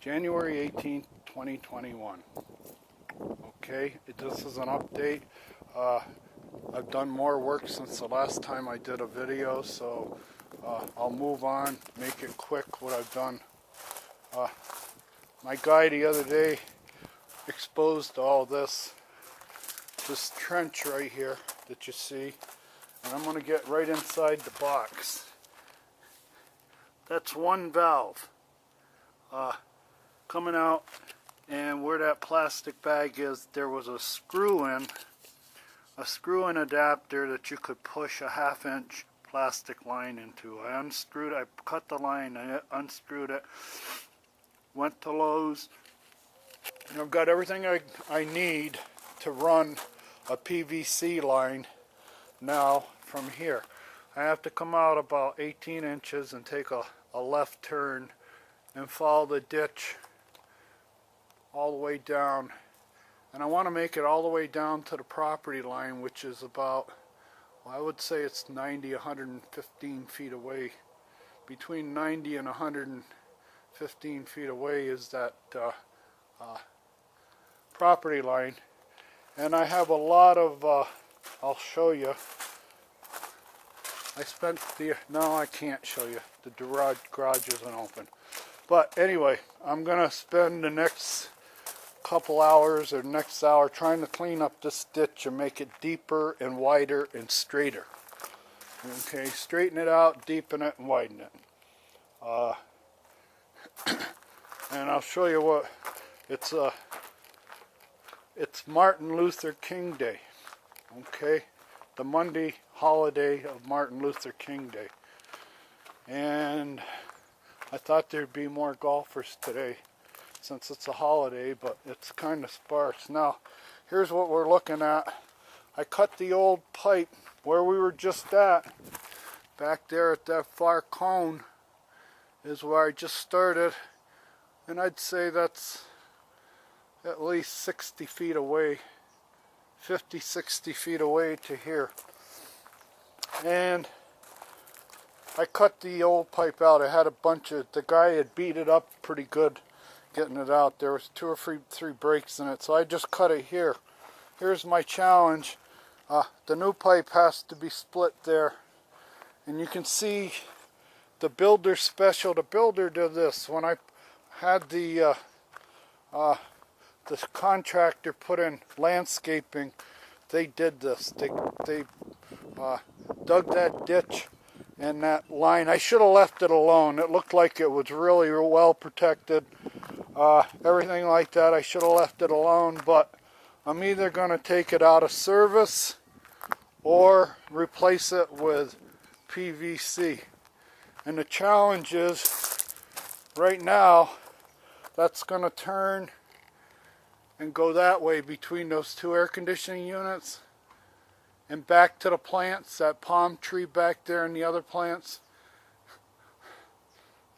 January 18th, 2021. Okay, this is an update. I've done more work since the last time I did a video, so I'll move on, make it quick what I've done. My guy the other day exposed all this trench right here that you see, and I'm going to get right inside the box. That's one valve coming out, and where that plastic bag is, there was a screw-in adapter that you could push a 1/2 inch plastic line into. I unscrewed, I cut the line, I unscrewed it, went to Lowe's, and I've got everything I need to run a PVC line now from here. I have to come out about 18 inches and take a left turn and follow the ditch all the way down. And I want to make it all the way down to the property line, which is about, well, I would say it's 115 feet away. Between 90 and 115 feet away is that property line. And I have a lot of, I'll show you. No, I can't show you. The garage isn't open. But anyway, I'm going to spend the next couple hours or next hour trying to clean up this ditch and make it deeper and wider and straighter. Okay, straighten it out, deepen it, and widen it. And I'll show you what it's Martin Luther King Day. Okay, the Monday holiday of Martin Luther King Day. And I thought there'd be more golfers today since it's a holiday, but it's kind of sparse. Now, here's what we're looking at. I cut the old pipe where we were just at. Back there at that far cone is where I just started. And I'd say that's at least 60 feet away. 50, 60 feet away to here. And I cut the old pipe out. I had a bunch of, the guy had beat it up pretty good getting it out. There was 2 or 3 breaks in it, so I just cut it here. Here's my challenge. The new pipe has to be split there, and you can see the builder special. The builder did this when I had the contractor put in landscaping. They did this. They dug that ditch and that line. I should have left it alone. It looked like it was really well protected. Everything like that, I should have left it alone, but I'm either going to take it out of service or replace it with PVC. And the challenge is, right now, that's going to turn and go that way between those 2 air conditioning units and back to the plants, that palm tree back there and the other plants.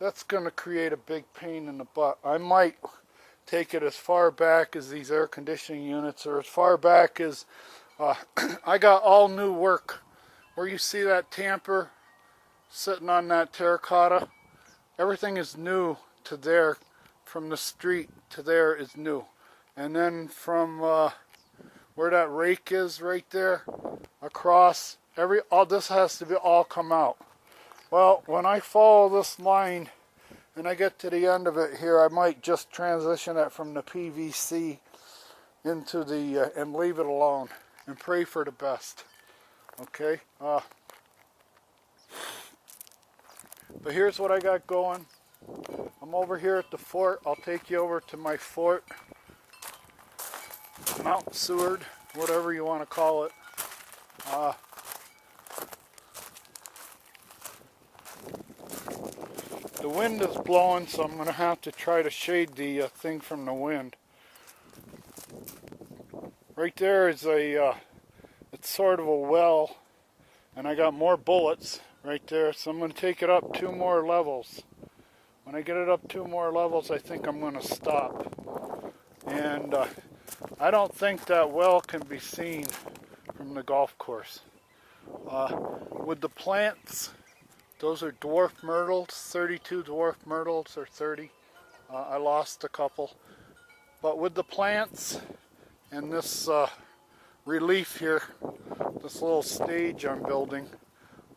That's going to create a big pain in the butt. I might take it as far back as these air conditioning units, or as far back as I got all new work. Where you see that tamper sitting on that terracotta, everything is new to there. From the street to there is new. And then from where that rake is right there, across, all this has to be all come out. Well, when I follow this line and I get to the end of it here, I might just transition it from the PVC into the, and leave it alone and pray for the best. Okay? But here's what I got going. I'm over here at the fort. I'll take you over to my fort. Mount Seward, whatever you want to call it. The wind is blowing, so I'm going to have to try to shade the thing from the wind. Right there is it's sort of a well, and I got more bullets right there, so I'm going to take it up 2 more levels. When I get it up 2 more levels, I think I'm going to stop. And I don't think that well can be seen from the golf course. With the plants, those are dwarf myrtles, 32 dwarf myrtles or 30. I lost a couple. But with the plants and this relief here, this little stage I'm building,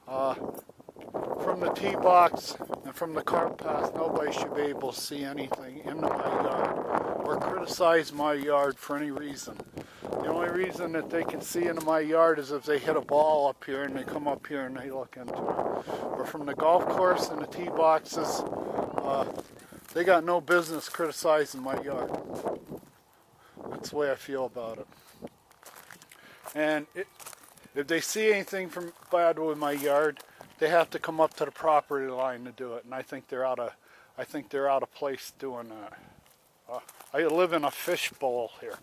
from the tee box and from the cart path, nobody should be able to see anything into my yard or criticize my yard for any reason. The only reason that they can see into my yard is if they hit a ball up here and they come up here and they look into it. But from the golf course and the tee boxes, they got no business criticizing my yard. That's the way I feel about it. And if they see anything from bad with my yard, they have to come up to the property line to do it, and I think they're out of place doing that. I live in a fishbowl here.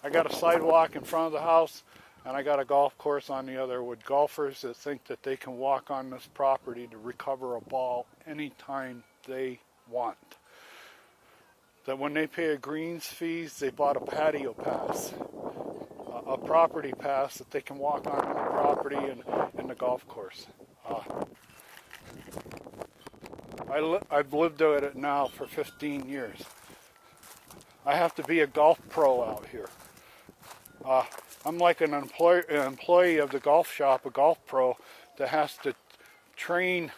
I got a sidewalk in front of the house, and I got a golf course on the other with golfers that think that they can walk on this property to recover a ball anytime they want. That when they pay a greens fees, they bought a patio pass, a property pass that they can walk on the property and in the golf course. I've lived at it now for 15 years. I have to be a golf pro out here. I'm like an employee of the golf shop, a golf pro that has to train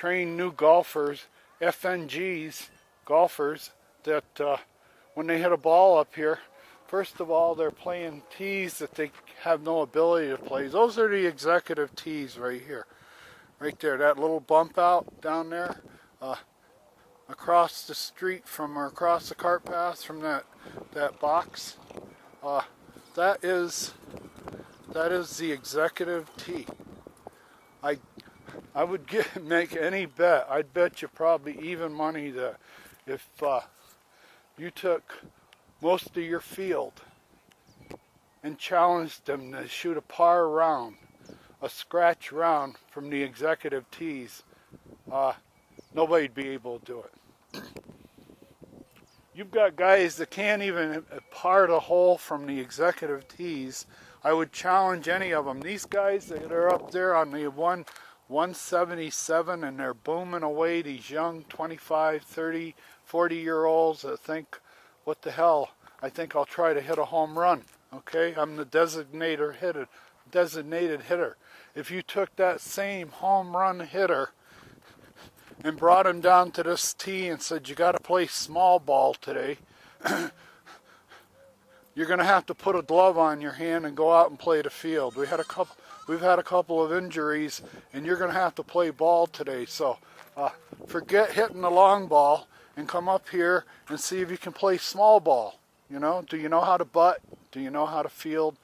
new golfers, FNGs, golfers, that when they hit a ball up here, first of all, they're playing tees that they have no ability to play. Those are the executive tees right here. Right there, that little bump out down there, across the street from, or across the cart path from that box. That is the executive tee. I would make any bet. I'd bet you probably even money that if you took most of your field and challenged them to shoot a par round, a scratch round from the executive tees, nobody'd be able to do it. You've got guys that can't even par the hole from the executive tees. I would challenge any of them. These guys that are up there on the 177 and they're booming away, these young 25, 30, 40-year-olds that think, what the hell, I think I'll try to hit a home run. Okay, I'm the designated hitter. If you took that same home run hitter and brought him down to this tee and said, you got to play small ball today, you're going to have to put a glove on your hand and go out and play the field. We've had a couple of injuries, and you're going to have to play ball today. So forget hitting the long ball and come up here and see if you can play small ball. You know, do you know how to butt? Do you know how to field?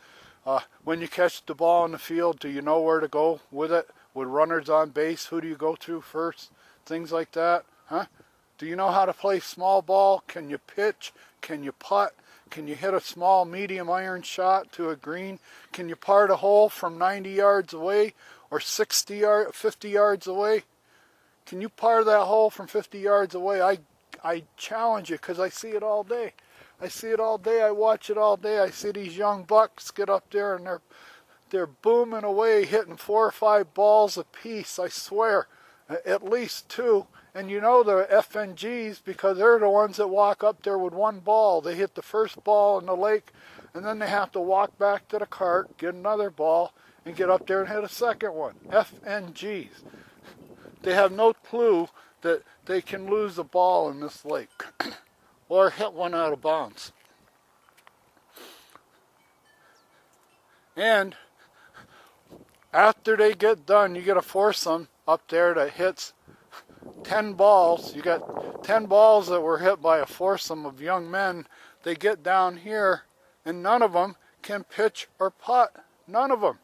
When you catch the ball in the field, do you know where to go with it? With runners on base, who do you go to first? Things like that, huh? Do you know how to play small ball? Can you pitch? Can you putt? Can you hit a small, medium iron shot to a green? Can you par the hole from 90 yards away or 50 yards away? Can you par that hole from 50 yards away? I challenge you, because I see it all day. I see it all day. I watch it all day. I see these young bucks get up there and they're booming away, hitting 4 or 5 balls apiece. I swear, at least 2. And you know the FNGs, because they're the ones that walk up there with 1 ball. They hit the first ball in the lake, and then they have to walk back to the cart, get another ball, and get up there and hit a second one. FNGs. They have no clue that they can lose a ball in this lake or hit one out of bounds. And after they get done, you get a foursome up there that hits 10 balls. You got 10 balls that were hit by a foursome of young men. They get down here, and none of them can pitch or putt. None of them.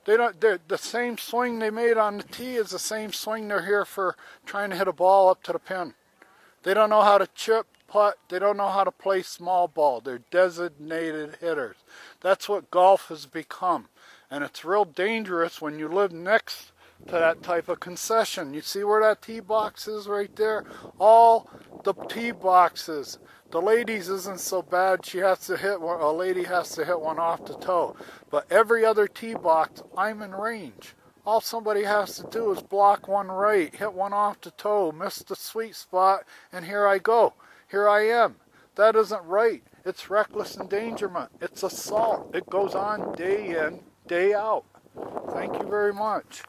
The same swing they made on the tee is the same swing they're here for, trying to hit a ball up to the pin. They don't know how to chip, putt. They don't know how to play small ball. They're designated hitters. That's what golf has become. And it's real dangerous when you live next to that type of concession. You see where that tee box is right there? All the tee boxes. The ladies isn't so bad. A lady has to hit one off the toe. But every other tee box, I'm in range. All somebody has to do is block one right, hit one off the toe, miss the sweet spot, and here I go. Here I am. That isn't right. It's reckless endangerment. It's assault. It goes on day in, day out. Thank you very much.